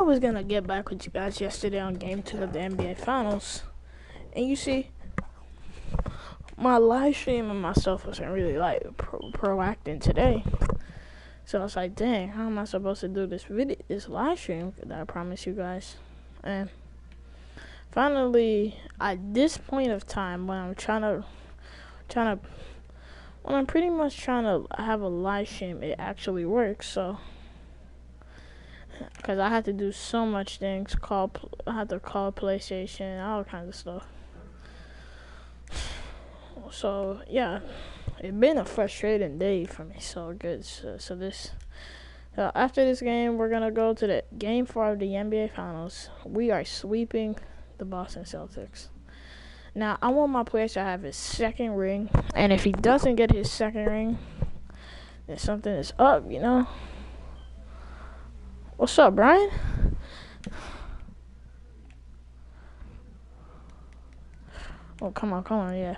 I was gonna get back with you guys yesterday on Game 2 of the NBA Finals, and you see, my live stream and myself wasn't really like proacting today. So I was like, dang, how am I supposed to do this live stream that I promised you guys? And finally, at this point of time, when I'm when I'm pretty much trying to have a live stream, it actually works. So, because I had to do so much things, I had to call PlayStation, all kinds of stuff. So yeah, it's been a frustrating day for me. So good. So after this game, we're gonna go to the Game 4 of the NBA Finals. We are sweeping the Boston Celtics. Now I want my player to have his second ring, and if he doesn't get his second ring, then something is up. You know. What's up, Brian? Oh, come on, yeah.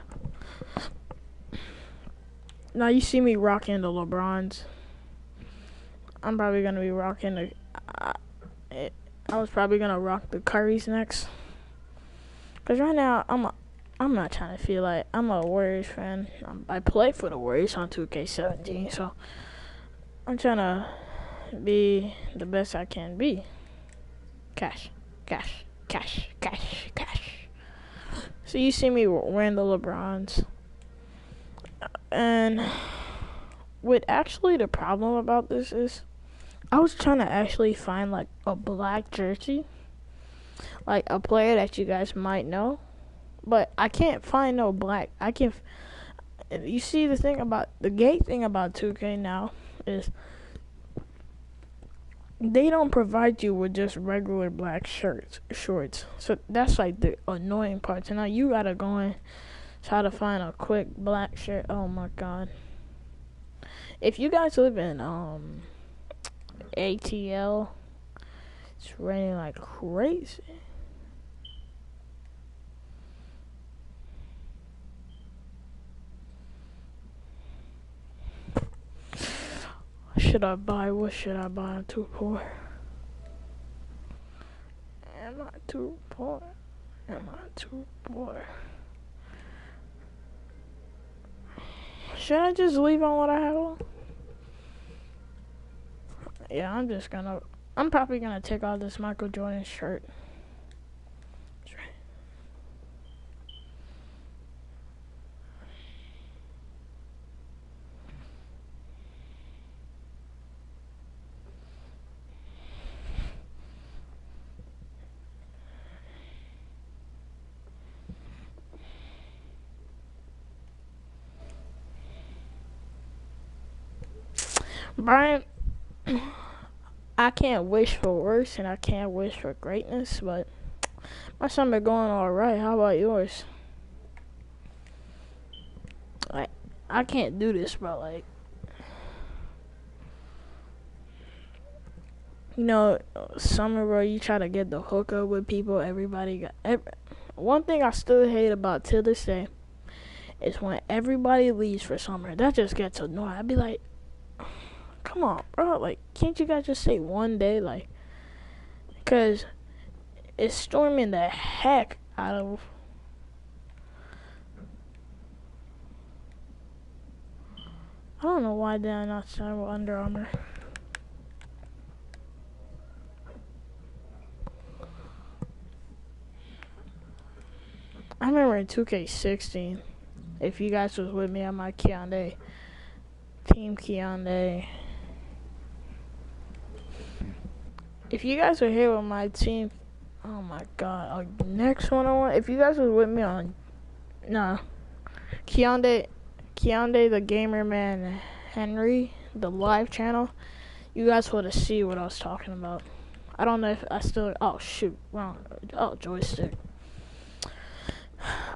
Now you see me rocking the LeBrons. I'm probably gonna be rocking I was probably gonna rock the Currys next. Cause right now I'm not trying to feel like I'm a Warriors fan. I play for the Warriors on 2K17, so I'm trying to be the best I can be. Cash. So you see me wearing the LeBrons. And what actually the problem about this is, I was trying to actually find like a black jersey, like a player that you guys might know, but I can't find no black. You see, the gay thing about 2K now is they don't provide you with just regular black shorts. So that's like the annoying part. So now you gotta go and try to find a quick black shirt. Oh my god. If you guys live in ATL, it's raining like crazy. What should I buy? I'm too poor. Am I too poor? Should I just leave on what I have on? Yeah, I'm probably gonna take off this Michael Jordan shirt. That's right. Brian, I can't wish for worse and I can't wish for greatness, but my summer going alright. How about yours? Like, I can't do this, bro. Like, you know, summer, bro, you try to get the hookup with people. One thing I still hate about till this day is when everybody leaves for summer. That just gets annoying. I'd be like, come on, bro. Like, can't you guys just say one day? Like, because it's storming the heck out of. I don't know why did I not sign with Under Armour. I remember in 2K16, if you guys was with me on my Keondae, Team Keondae. If you guys were here with my team, oh my god, next one I want. If you guys was with me on, Keondae, the Gamer Man Henry, the live channel, you guys would have seen what I was talking about. I don't know if I still. Oh shoot, wrong. Oh, joystick.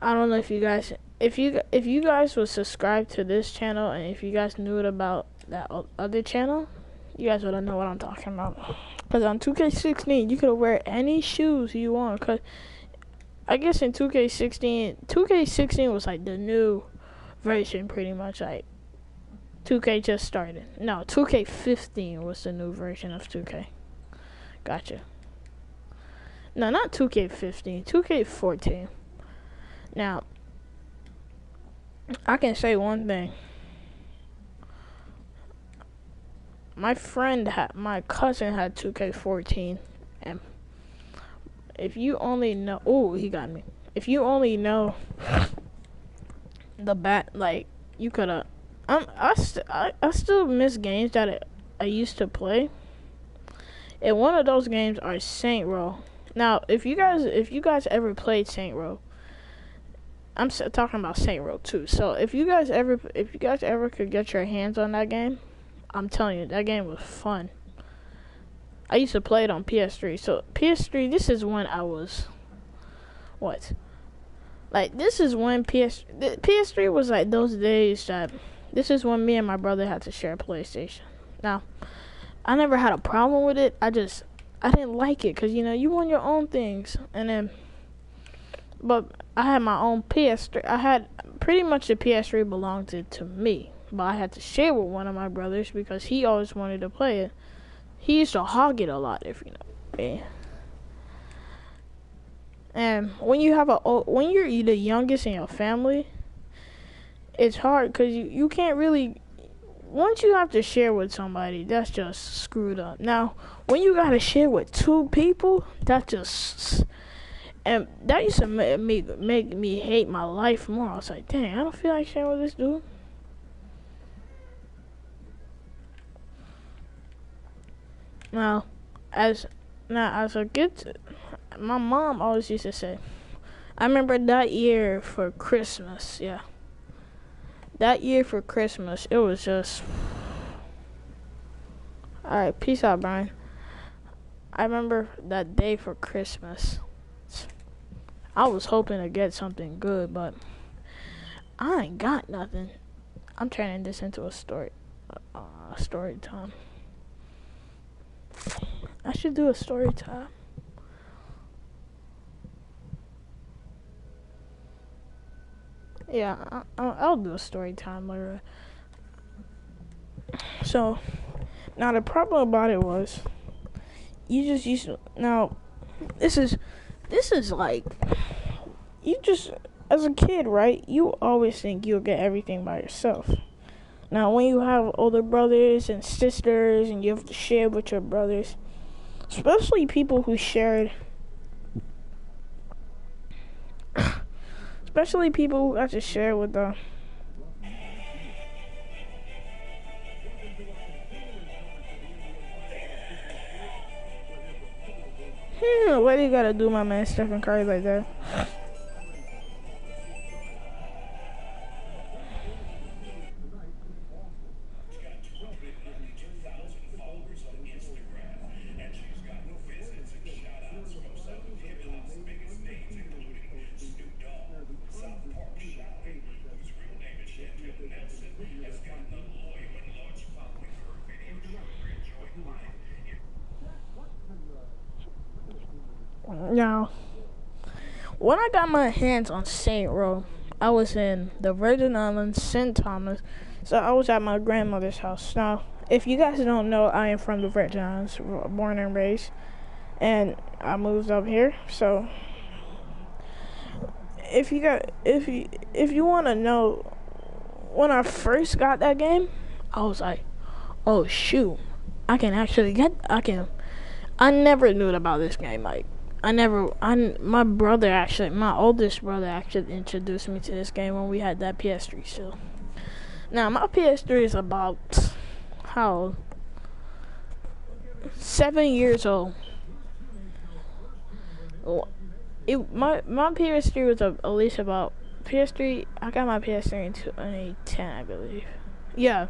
I don't know if you guys, if you guys would subscribe to this channel, and if you guys knew it about that other channel, you guys would know what I'm talking about. Because on 2K16, you could wear any shoes you want. Because I guess in 2K16 was like the new version, pretty much. Like 2K just started. No, 2K15 was the new version of 2K. Gotcha. No, not 2K15, 2K14. Now, I can say one thing. My cousin had 2K14, and if you only know, oh, he got me. If you only know like, you coulda. I still miss games that I used to play, and one of those games are Saint Row. Now, if you guys ever played Saint Row, I'm talking about Saint Row 2. So if you guys ever could get your hands on that game, I'm telling you, that game was fun. I used to play it on PS3. So PS3, this is when I was what? Like, this is when PS3 was like those days that this is when me and my brother had to share a PlayStation. Now, I never had a problem with it. I didn't like it because, you want your own things. But I had my own PS3. I had pretty much the PS3 belonged to me. But I had to share with one of my brothers because he always wanted to play it. He used to hog it a lot, if you know me. And when you're the youngest in your family, it's hard because you can't really. Once you have to share with somebody, that's just screwed up. Now, when you gotta share with two people, that used to make me hate my life more. I was like, dang, I don't feel like sharing with this dude. Now, as a kid, my mom always used to say, I remember that year for Christmas, yeah. That year for Christmas, it was just... Alright, peace out, Brian. I remember that day for Christmas. I was hoping to get something good, but I ain't got nothing. I'm turning this into a story time. I should do a story time. Yeah, I'll do a story time later. So, now the problem about it was, you just used to, now, this is like, you just, as a kid, right, you always think you'll get everything by yourself. Now, when you have older brothers and sisters, and you have to share with your brothers, especially people who shared, especially people who got to share with the, why do you gotta do my man Stephen Curry like that? Now, when I got my hands on Saint Row, I was in the Virgin Islands, St. Thomas, so I was at my grandmother's house. Now, if you guys don't know, I am from the Virgin Islands, born and raised, and I moved up here. So, if you want to know, when I first got that game, I was like, oh shoot, I never knew about this game. Like, my oldest brother actually introduced me to this game when we had that PS3 still. Now, my PS3 is about, 7 years old. My PS3 was at least about, I got my PS3 in 2010, I believe. Yeah.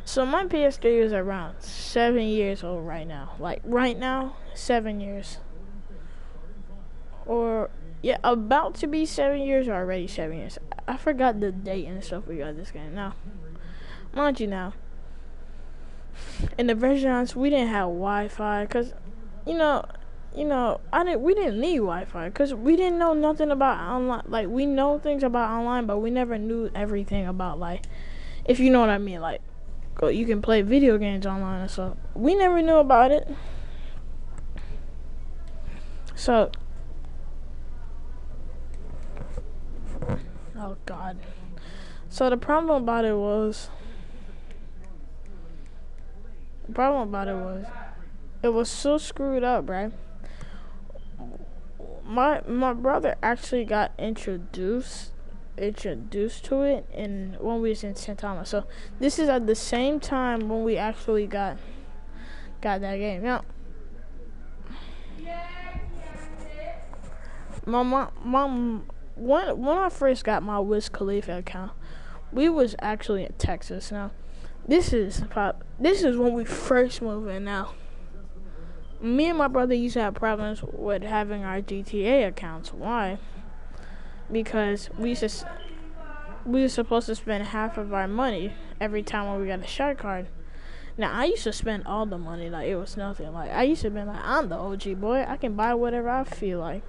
So my PS3 is around 7 years old right now. Like, right now, 7 years. Or, yeah, about to be 7 years or already 7 years. I forgot the date and stuff we got this game. Now, mind you now, in the Virgin Islands, we didn't have Wi-Fi, because, we didn't need Wi-Fi, because we didn't know nothing about online. Like, we know things about online, but we never knew everything about, like, if you know what I mean, like, you can play video games online and stuff. We never knew about it. So, oh God. So the problem about it was, it was so screwed up, right? My brother actually got introduced to it in when we was in St. Thomas. So this is at the same time when we actually got that game. Now, my mom when I first got my Wiz Khalifa account, we was actually in Texas. Now, this is when we first moved in. Now, me and my brother used to have problems with having our GTA accounts. Why? Because we were supposed to spend half of our money every time when we got a shark card. Now, I used to spend all the money like it was nothing. Like, I used to be like, I'm the OG boy. I can buy whatever I feel like.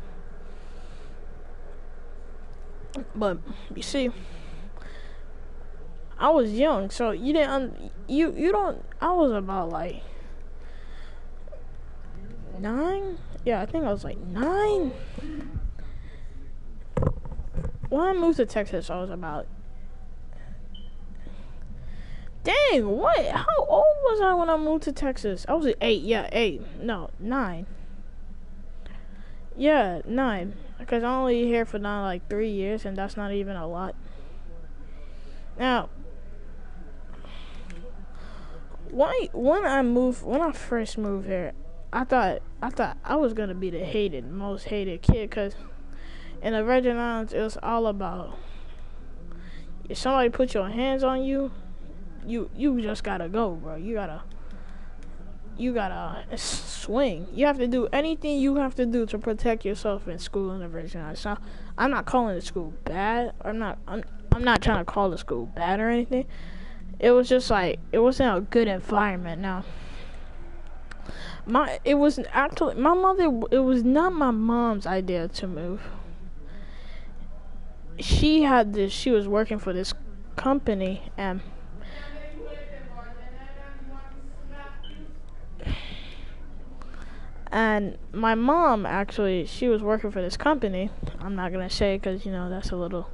But you see, I was young, so you didn't. You don't. I was about like 9. Yeah, I think I was like 9. When I moved to Texas, I was about. Dang, what? How old was I when I moved to Texas? I was 8. Yeah, 8. No, 9. Yeah, 9. Because I'm only here for now like 3 years, and that's not even a lot. Now, when I first moved here, I thought I was gonna be the most hated kid, cause in the Virgin Islands it was all about if somebody put your hands on you, you just gotta go, bro. You gotta swing. You have to do anything you have to do to protect yourself in school in the Virgin Islands. So I'm not calling the school bad. I'm not trying to call the school bad or anything. It was just like it wasn't a good environment. Now, it was not my mom's idea to move. She was working for this company, and my mom actually, she was working for this company. I'm not gonna say because that's a little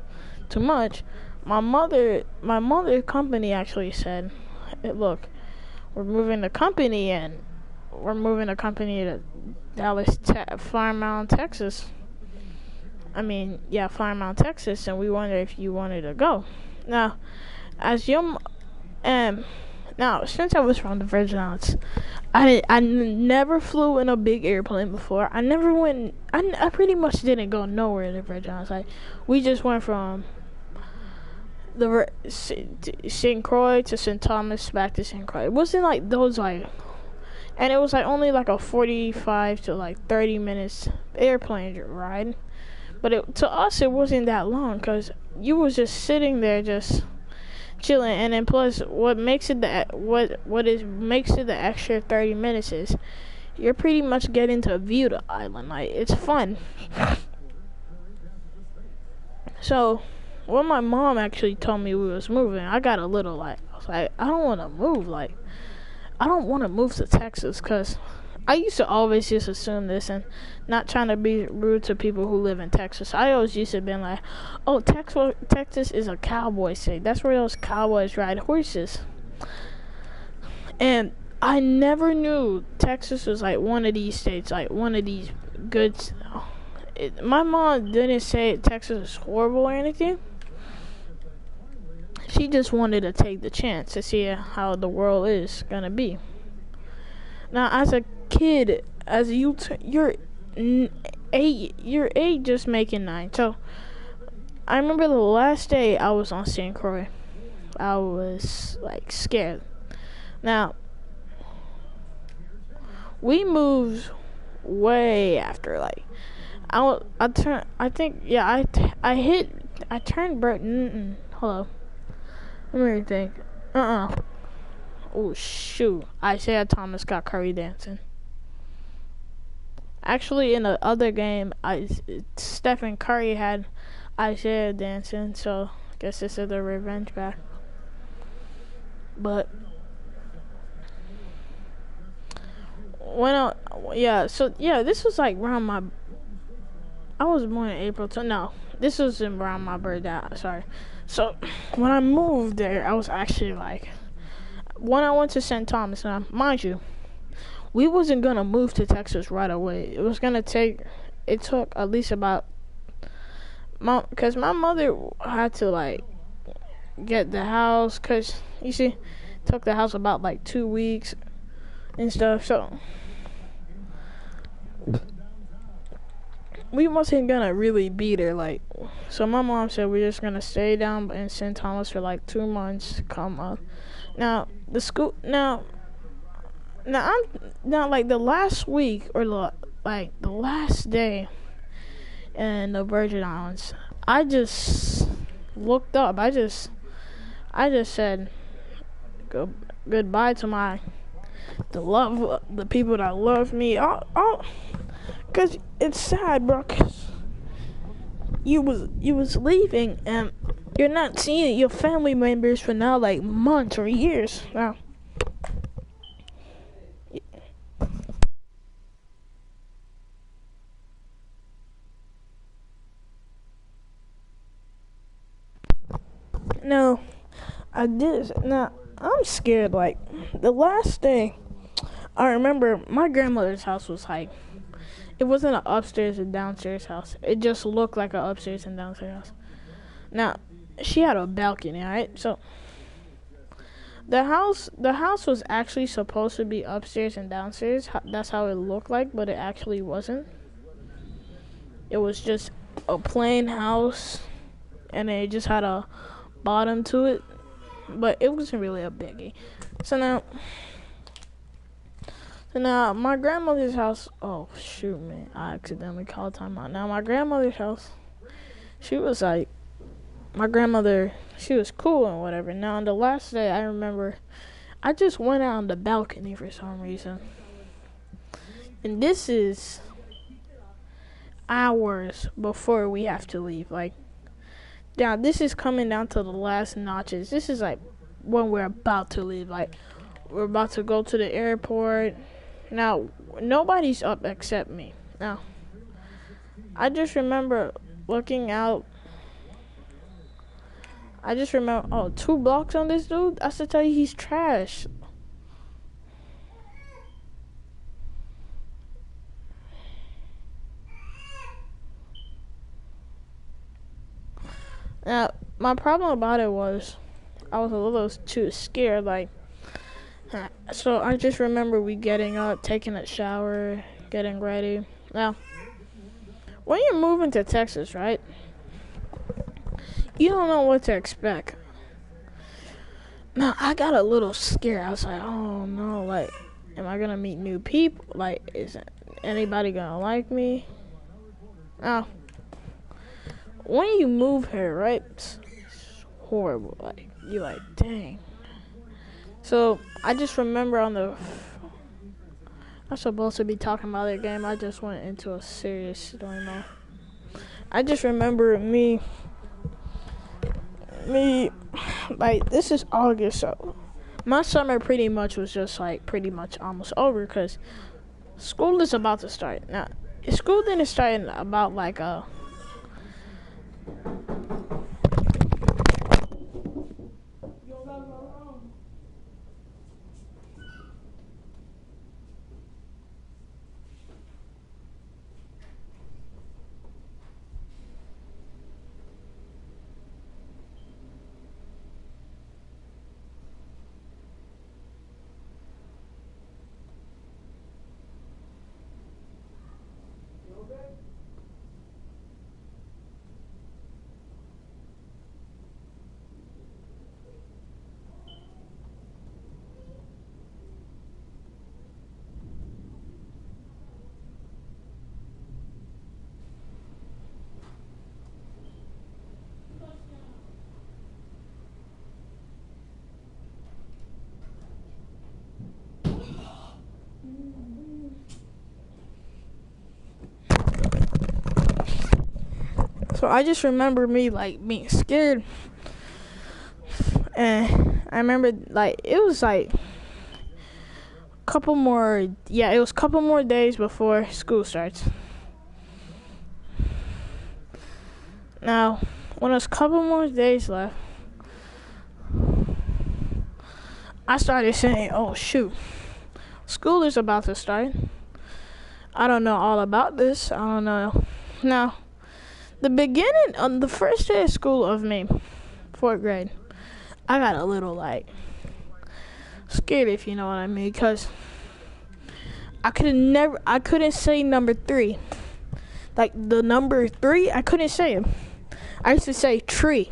too much. My mother company actually said, hey, look, we're moving the company to Dallas, Flower Mound, Texas. Flower Mound, Texas, and we wonder if you wanted to go. Now, since I was from the Virgin Islands, I never flew in a big airplane before. I pretty much didn't go nowhere in the Virgin Islands. Like, we just went from the St. Croix to St. Thomas back to St. Croix. It wasn't like those and it was like only like a 45 to like 30 minutes airplane ride. But to us it wasn't that long because you was just sitting there just chilling. And then plus what makes it the extra 30 minutes is you're pretty much getting to view the island. Like, it's fun. So when my mom actually told me we was moving, I got a little I was like, I don't want to move. Like, I don't want to move to Texas because I used to always just assume this, and not trying to be rude to people who live in Texas. I always used to be like, oh, Texas is a cowboy state. That's where those cowboys ride horses. And I never knew Texas was like one of these states, like one of these good. My mom didn't say Texas is horrible or anything. She just wanted to take the chance to see how the world is gonna be. Now, as a kid, you're 8, just making 9. So I remember the last day I was on St. Croix, I was like scared. Now, we moved way after, like, I turned Burton. Hello. Let me think. Oh, shoot. Isaiah Thomas got Curry dancing. Actually, in the other game, Stephen Curry had Isaiah dancing, so I guess this is the revenge back. But when I, yeah, so yeah, this was like around my. I was born in April. No, this was around my birthday. Sorry. So when I moved there, I was actually like, when I went to St. Thomas, now mind you, we wasn't gonna move to Texas right away. It was gonna take. It took at least about. Cause my mother had to like get the house. Cause you see, it took the house about like 2 weeks and stuff. So we wasn't gonna really be there, like. So my mom said we're just gonna stay down in St. Thomas for like 2 months. Come up. Now the school. Now like the last week or like the last day in the Virgin Islands, I just looked up. I just said goodbye to the people that love me. Cause it's sad, bro. Cause you was leaving and you're not seeing your family members for now like months or years now. No, I did. Now I'm scared. Like the last day, I remember my grandmother's house was like. It wasn't an upstairs and downstairs house. It just looked like an upstairs and downstairs house. Now, she had a balcony, right? So, the house was actually supposed to be upstairs and downstairs. That's how it looked like, but it actually wasn't. It was just a plain house, and it just had a bottom to it. But it wasn't really a biggie. So now, my grandmother's house, oh, shoot, man, I accidentally called time out. Now, my grandmother's house, she was like, she was cool and whatever. Now, on the last day, I remember, I just went out on the balcony for some reason. And this is hours before we have to leave. Like, now, this is coming down to the last notches. This is, like, when we're about to leave. Like, we're about to go to the airport. Now, nobody's up except me. Now, I just remember looking out. I just remember, 2 blocks on this dude? I should tell you he's trash. Now, my problem about it was I was a little too scared, like, so I just remember we getting up, taking a shower, getting ready. Now, when you're moving to Texas, right, you don't know what to expect. Now, I got a little scared. I was like, oh no, like, am I gonna meet new people? Like, is anybody gonna like me? Now, when you move here, right, it's horrible. Like, you're like, dang. So, I just remember I'm supposed to be talking about their game. I just went into a serious story now. I just remember me, like, this is August, so my summer pretty much was just, like, pretty much almost over, because school is about to start. Now, school didn't start in about, like, so I just remember me, like, being scared. And I remember, like, it was like, it was a couple more days before school starts. Now, when there's a couple more days left, I started saying, oh shoot, school is about to start. I don't know all about this. I don't know. Now, the beginning on the first day of school of me, 4th grade, I got a little scared, if you know what I mean, because I couldn't say number 3. Like the number 3, I couldn't say it. I used to say tree.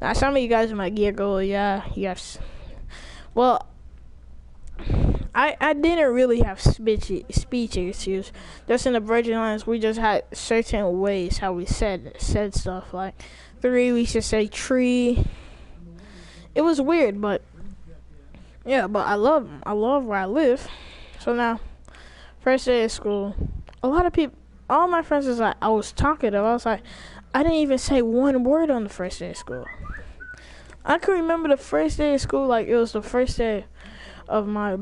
Now some of you guys might giggle, yeah, yes. Well, I didn't really have speech issues. Just in the Virgin Islands, we just had certain ways how we said stuff. Like 3, we should say tree. It was weird, but yeah. But I love where I live. So now, first day of school, a lot of people, all my friends was like, I was talkative. I was like, I didn't even say one word on the first day of school. I can remember the first day of school like it was the first day of my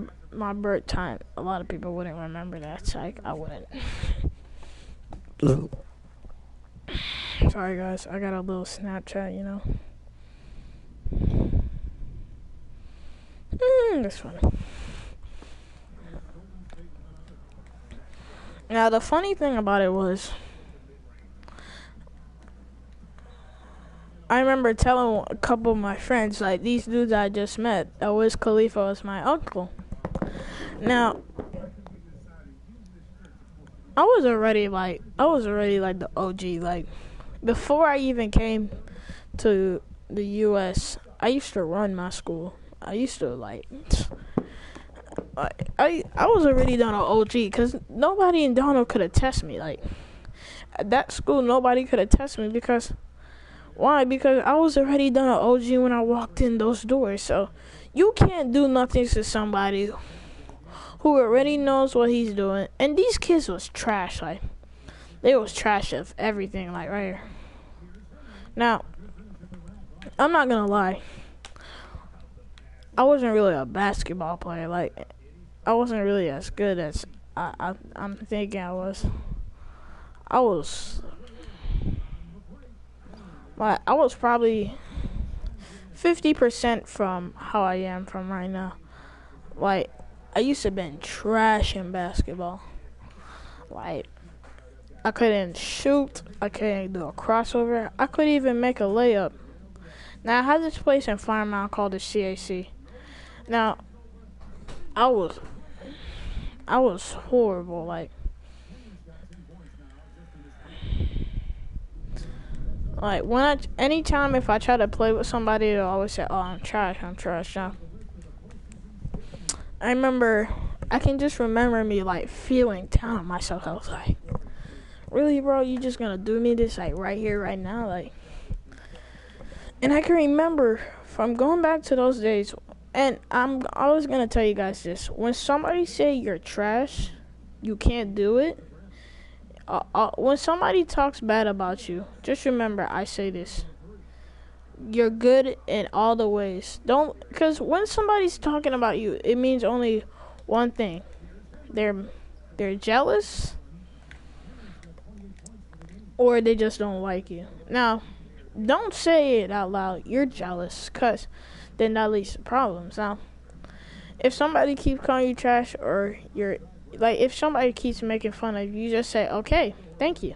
birth time. A lot of people wouldn't remember that. So I wouldn't. Sorry guys, I got a little Snapchat, you know. That's funny. Now the funny thing about it was, I remember telling a couple of my friends, like these dudes I just met, Wiz Khalifa was my uncle. Now, I was already like the OG. Like before I even came to the U.S., I used to run my school. I used to I was already done an OG because nobody in Donald could attest me. Like at that school, nobody could attest me because. Why? Because I was already done an OG when I walked in those doors. So you can't do nothing to somebody who already knows what he's doing. And these kids was trash. Like they was trash of everything. Like right here. Now, I'm not gonna lie. I wasn't really a basketball player. Like I wasn't really as good as I'm thinking I was. I was probably 50% from how I am from right now. Like, I used to been trash in basketball. Like, I couldn't shoot. I couldn't do a crossover. I couldn't even make a layup. Now, I had this place in Fireman called the CAC. Now, I was horrible. Like, anytime if I try to play with somebody, they'll always say, oh, I'm trash. Now, I can just remember me, like, feeling down on myself. I was like, really, bro, you just gonna do me this, like, right here, right now? Like, and I can remember from going back to those days, and I'm always gonna tell you guys this. When somebody say you're trash, you can't do it, when somebody talks bad about you, just remember I say this. You're good in all the ways. Because when somebody's talking about you, it means only one thing. They're jealous, or they just don't like you. Now, don't say it out loud. You're jealous, because then that leads to problems. Now, if somebody keeps calling you trash, or if somebody keeps making fun of you, you just say, okay, thank you.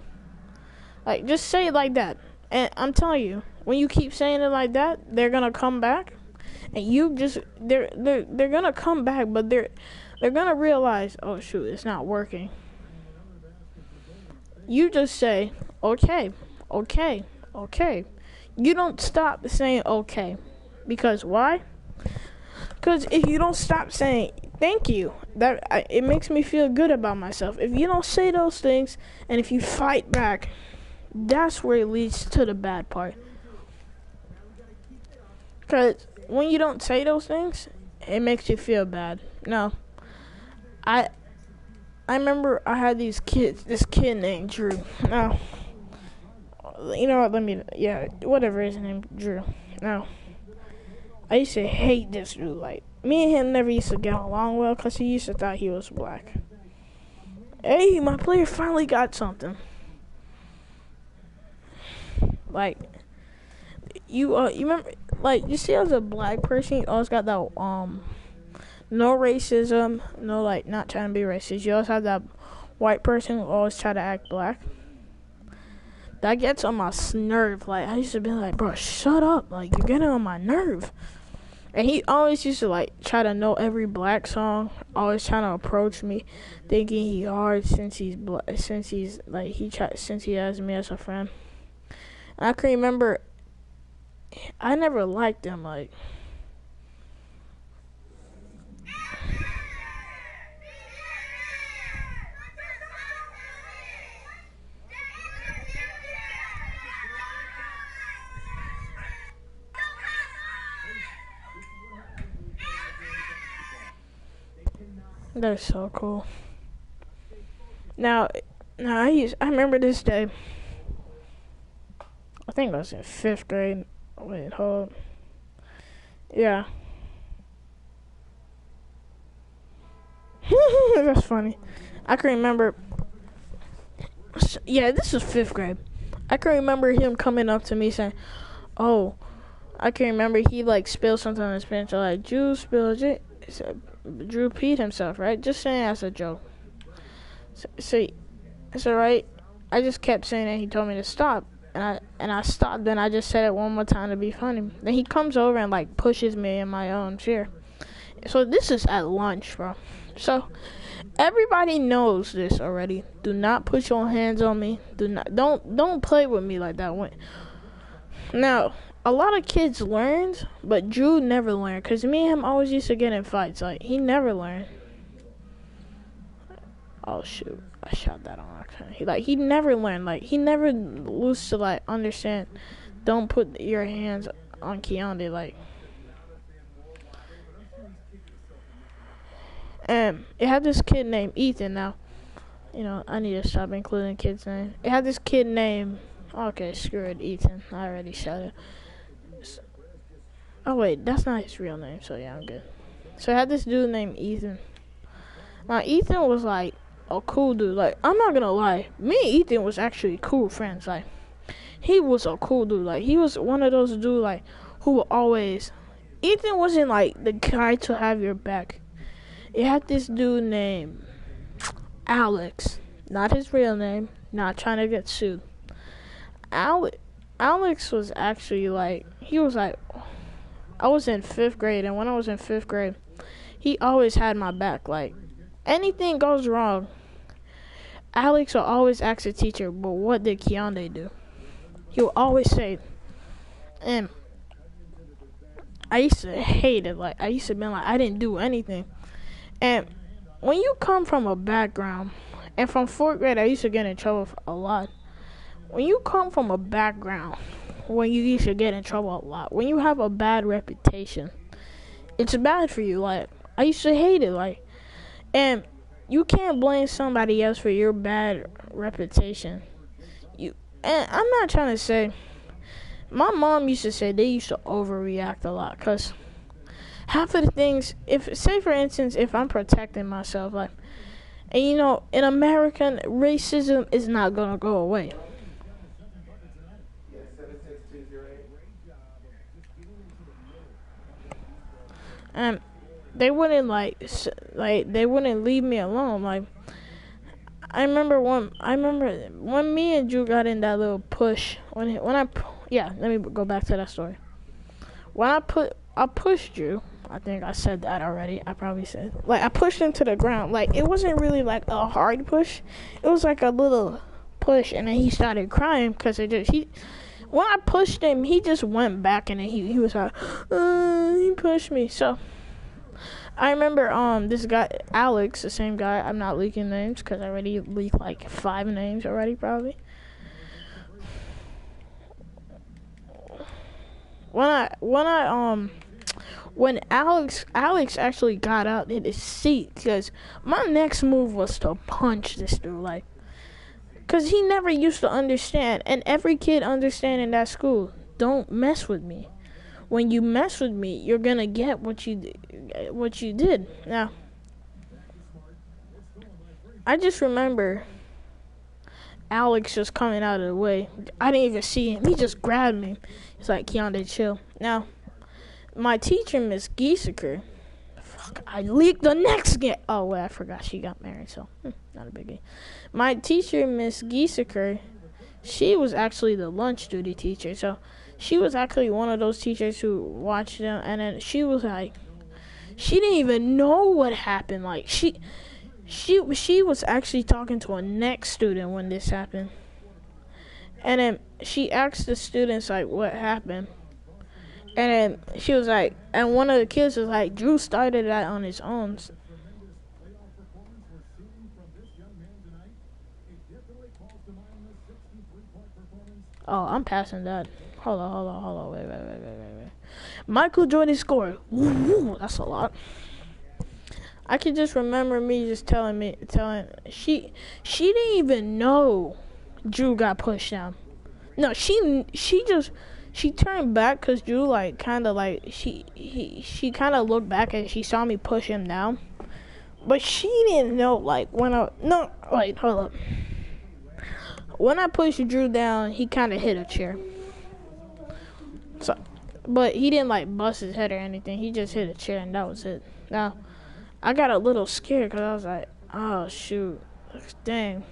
Like, just say it like that. And I'm telling you, when you keep saying it like that, they're going to come back. And they're going to come back, but they're going to realize, oh, shoot, it's not working. You just say, okay. You don't stop saying okay. Because why? Because if you don't stop saying thank you, it makes me feel good about myself. If you don't say those things, and if you fight back, that's where it leads to the bad part. Because when you don't say those things, it makes you feel bad. Now, I remember I had this kid named Drew. Now, you know what, whatever his name, Drew. Now, I used to hate this dude. Like, me and him never used to get along well because he used to thought he was black. Hey, my player finally got something. Like, you remember, like, you see as a black person, you always got that, no racism, no, like, not trying to be racist. You always have that white person who always try to act black. That gets on my nerve. Like, I used to be like, bro, shut up. Like, you're getting on my nerve. And he always used to, like, try to know every black song. Always trying to approach me, thinking he hard since he has me as a friend. And I can remember, I never liked him, like. They're so cool. Now I remember this day. I think I was in 5th grade. Wait, hold up. Yeah. That's funny. I can remember. Yeah, this was 5th grade. I can remember him coming up to me saying, "Oh," I can remember he like spilled something on his pants. Like, Drew spilled it. Drew peed himself, right? Just saying as a joke. So right. I just kept saying it. He told me to stop, and I stopped. Then I just said it one more time to be funny. Then he comes over and like pushes me in my own chair. So this is at lunch, bro. So everybody knows this already. Do not put your hands on me. Don't play with me like that. Now, a lot of kids learned, but Drew never learned. Because me and him always used to get in fights. Like, he never learned. Oh, shoot. I shot that on accident. He never learned. Like, he never used to, like, understand. Don't put your hands on Keondae. Like, and it had this kid named Ethan. Now, you know, I need to stop including kids' names. It had this kid named... Okay, screw it, Ethan. I already shot it. Oh, wait, that's not his real name, so yeah, I'm good. So I had this dude named Ethan. Now, Ethan was, like, a cool dude. Like, I'm not gonna lie. Me and Ethan was actually cool friends. Like, he was a cool dude. Like, he was one of those dudes, like, who would always... Ethan wasn't, like, the guy to have your back. It had this dude named Alex. Not his real name. Not trying to get sued. Alex was actually, like... He was, like... I was in 5th grade, and when I was in 5th grade, he always had my back. Like, anything goes wrong, Alex will always ask the teacher, but what did Keondae do? He will always say, and I used to hate it. Like, I used to be like, I didn't do anything. And when you come from a background, and from 4th grade, I used to get in trouble a lot. When you come from a background, when you used to get in trouble a lot, when you have a bad reputation, it's bad for you. Like, I used to hate it. Like, and you can't blame somebody else for your bad reputation. And I'm not trying to say, my mom used to say they used to overreact a lot, because half of the things, say for instance, if I'm protecting myself, like, and you know, in America, racism is not gonna go away. And they wouldn't they wouldn't leave me alone. Like, I remember when me and Drew got in that little push. Let me go back to that story. When I pushed Drew. I think I said that already. I probably said, like, I pushed him to the ground. Like, it wasn't really like a hard push. It was like a little push, and then he started crying because when I pushed him, he just went back, and then he was like, he pushed me. So I remember this guy Alex, the same guy. I'm not leaking names because I already leaked like 5 names already, probably. When Alex actually got out in his seat, because my next move was to punch this dude, like, because he never used to understand, and every kid understand in that school, don't mess with me. when you mess with me, you're gonna get what you did. Now, I just remember Alex just coming out of the way. I didn't even see him. He just grabbed me. He's like, Keondae, chill. Now, my teacher, Miss Gieseker, I leaked the next game. Oh, wait, I forgot she got married, so not a biggie. My teacher, Miss Gieseker, she was actually the lunch duty teacher. So she was actually one of those teachers who watched them, and then she was like, she didn't even know what happened. Like, she was actually talking to a next student when this happened. And then she asked the students, like, what happened. And then she was like, and one of the kids was like, Drew started that on his own. Oh, I'm passing that. Hold on. Wait. Michael Jordan scored. Woo, that's a lot. I can just remember me just telling she didn't even know Drew got pushed down. No, she turned back because Drew she kind of looked back and she saw me push him down, but she didn't know hold up. When I pushed Drew down, he kind of hit a chair. So, but he didn't bust his head or anything. He just hit a chair and that was it. Now, I got a little scared because I was like, oh shoot, dang.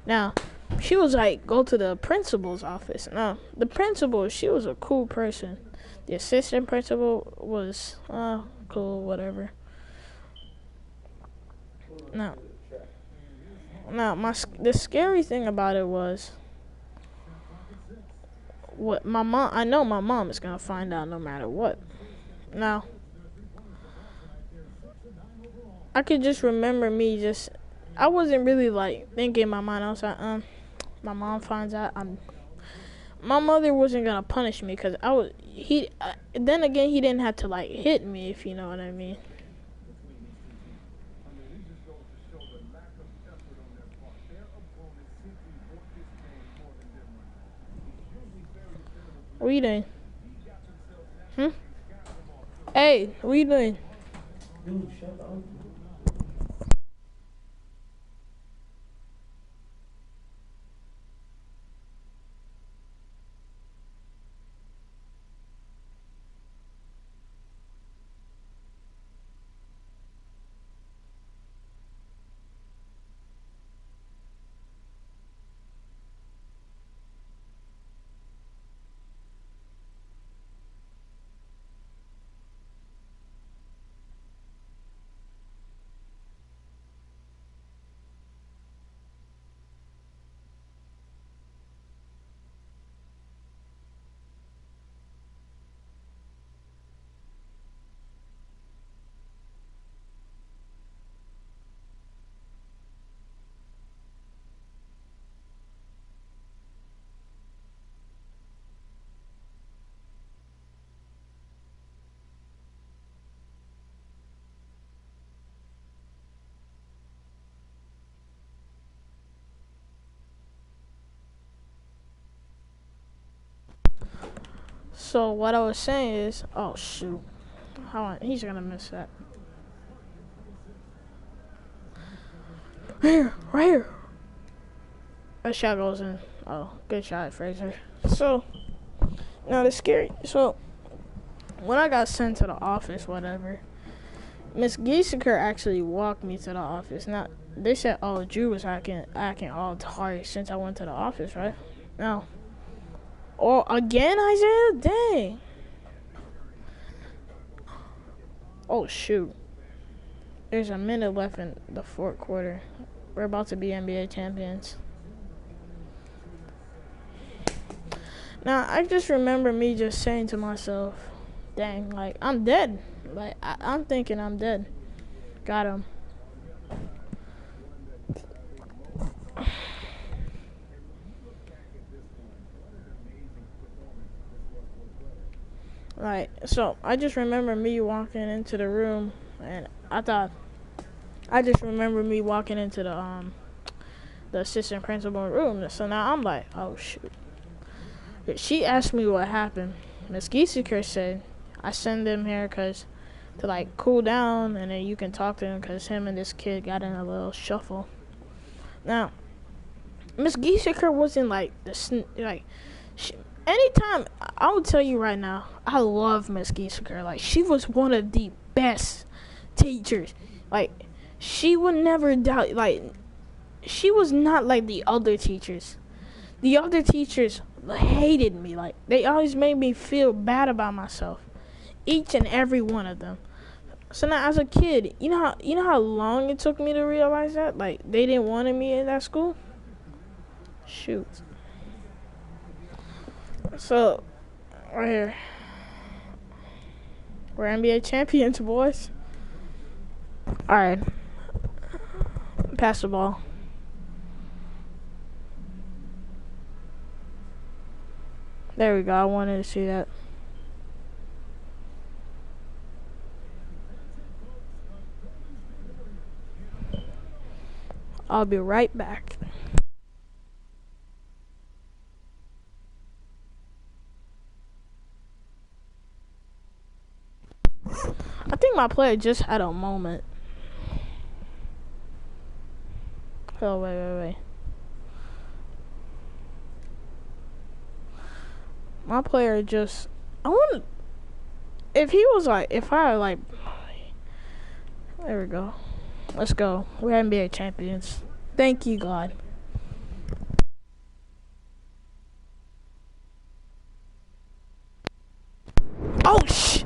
Now, she was like, go to the principal's office. Now, the principal, she was a cool person. The assistant principal was cool, whatever. Now, the scary thing about it was what my mom. I know my mom is gonna find out no matter what. Now, I could just remember me I wasn't really thinking in my mind. I was like, my mom finds out my mother wasn't gonna punish me because then again, he didn't have to hit me, if you know what I mean. What are you doing? Hey, what are you doing? Dude, shut up. So what I was saying is, oh shoot, he's gonna miss that. Right here. That shot goes in. Oh, good shot, Fraser. So now it's scary. So when I got sent to the office, whatever, Miss Gieseker actually walked me to the office. Now they said, oh, Drew was acting all hard since I went to the office, right? Now. Oh, again, Isaiah? Dang. Oh, shoot. There's a minute left in the fourth quarter. We're about to be NBA champions. Now, I just remember me just saying to myself, dang, I'm dead. I'm thinking I'm dead. Got him. So I just remember me walking into the room, and I just remember me walking into the assistant principal room. So now I'm like, oh shoot. She asked me what happened. Miss Gieseker said I send him here because to like cool down, and then you can talk to him because him and this kid got in a little shuffle. Now, Miss Gieseker wasn't like anytime, I will tell you right now, I love Miss Gieseker. Like, she was one of the best teachers. Like, she would never doubt. Like, she was not like the other teachers. The other teachers hated me. Like, they always made me feel bad about myself. Each and every one of them. So now, as a kid, you know how long it took me to realize that? Like, they didn't want me in that school? Shoot. So, right here. We're NBA champions, boys. Alright. Pass the ball. There we go. I wanted to see that. I'll be right back. I think my player just had a moment. Oh, wait. My player just... I wonder... If I like... There we go. Let's go. We're NBA champions. Thank you, God. Oh, shh!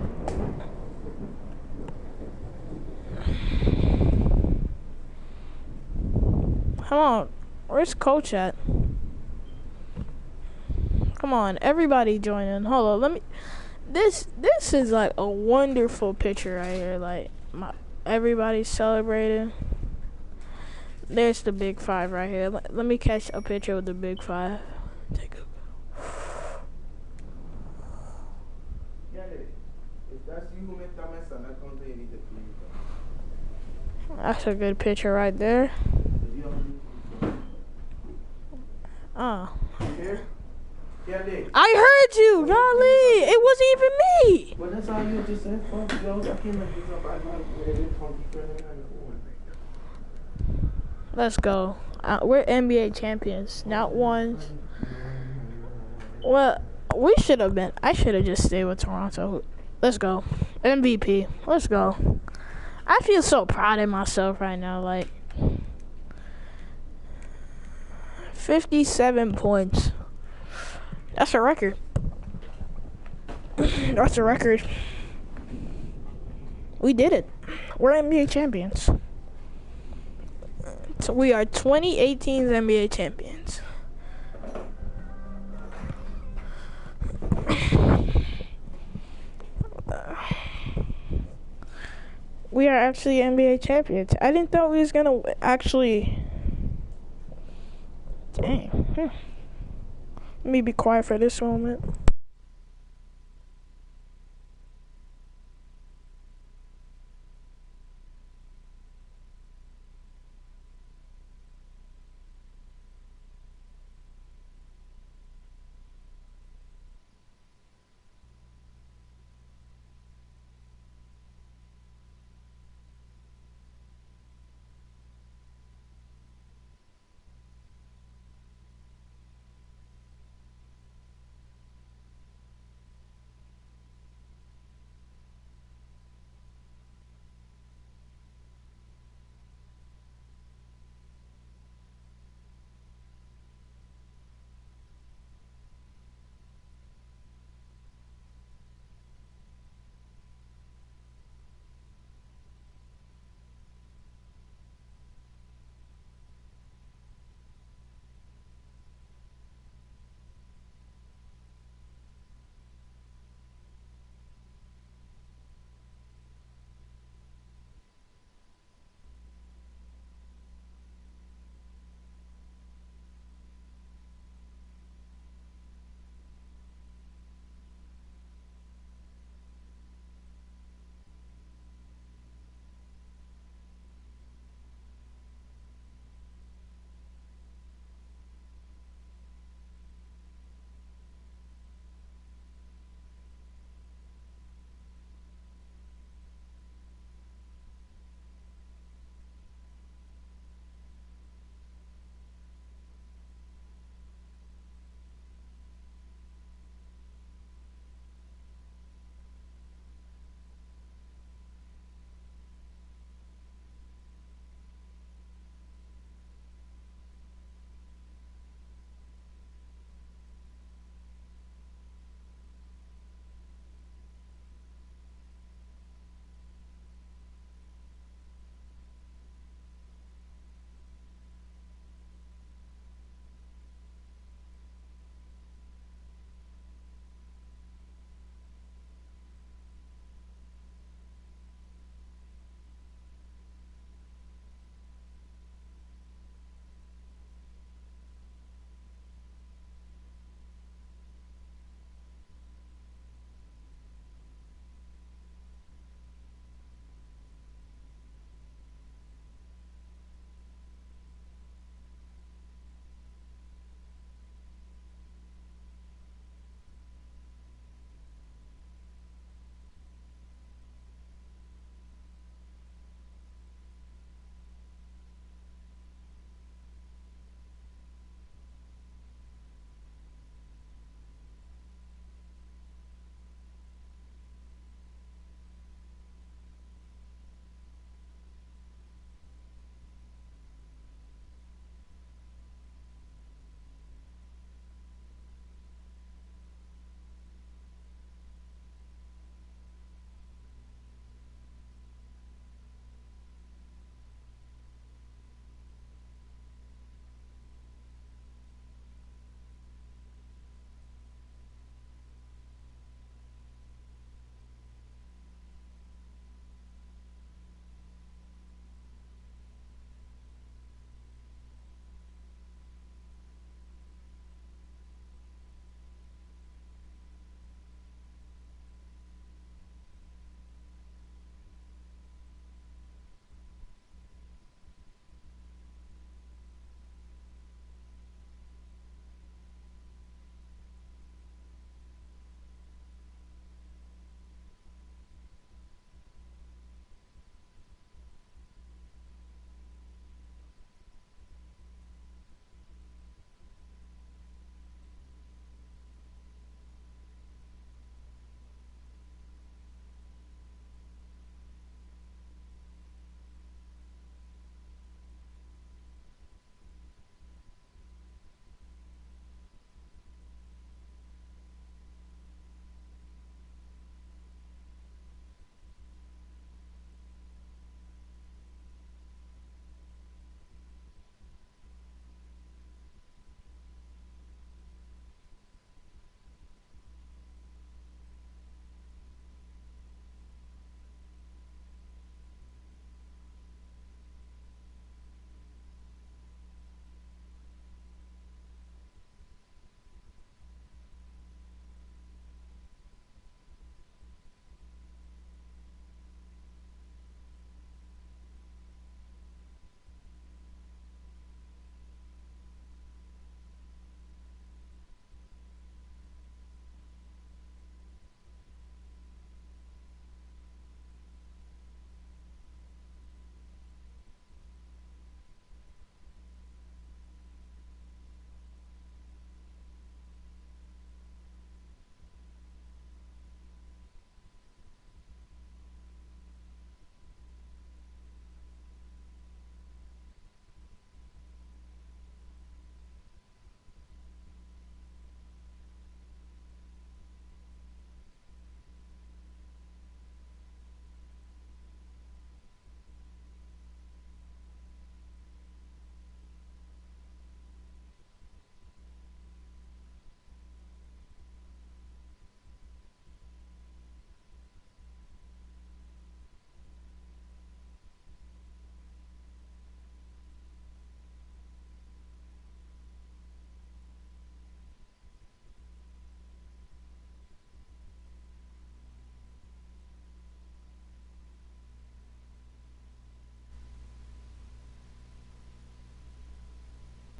Come on. Where's Coach at? Come on, everybody join in. Hold on, let me... This is like a wonderful picture right here. Like, everybody's celebrating. There's the Big Five right here. Let me catch a picture of the Big Five. Take a... That's a good picture right there. Oh. I heard you, golly. It wasn't even me. Well, that's all you just said. Fuck, yo. I can't let this up. Let's go. We're NBA champions, not ones. Well, we should have been. I should have just stayed with Toronto. Let's go. MVP. Let's go. I feel so proud of myself right now. Like, 57 points. That's a record. That's a record. We did it. We're NBA champions. So we are 2018's NBA champions. We are actually NBA champions. I didn't think we was gonna actually... Dang. Let me be quiet for this moment.